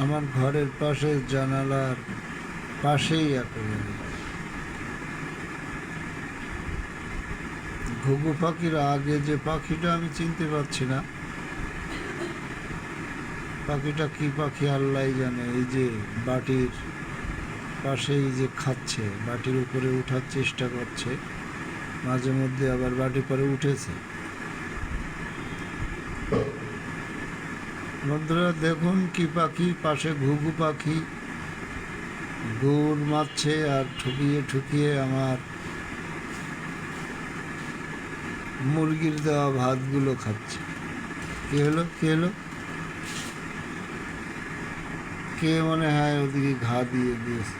আমার ঘরের পাশে জানালার পাশেই একেবারে ঘুঘু পাখির আগে যে পাখিটা আমি চিনতে পারছি না, পাখিটা কি পাখি আল্লাহ জানে। এই যে বাটির পাশেই যে খাচ্ছে, বাটির উপরে উঠার চেষ্টা করছে, মাঝে মধ্যে আবার বাটি পরে উঠেছে। বন্ধুরা দেখুন কি পাখি, পাশে ঘুঘু পাখি গুড় মারছে আর ঠুকিয়ে ঠুকিয়ে আমার মুরগির দেওয়া ভাতগুলো খাচ্ছে। কি হলো কি হলো, কে মনে হয় ওদিকে ঘা দিয়ে দিয়েছে।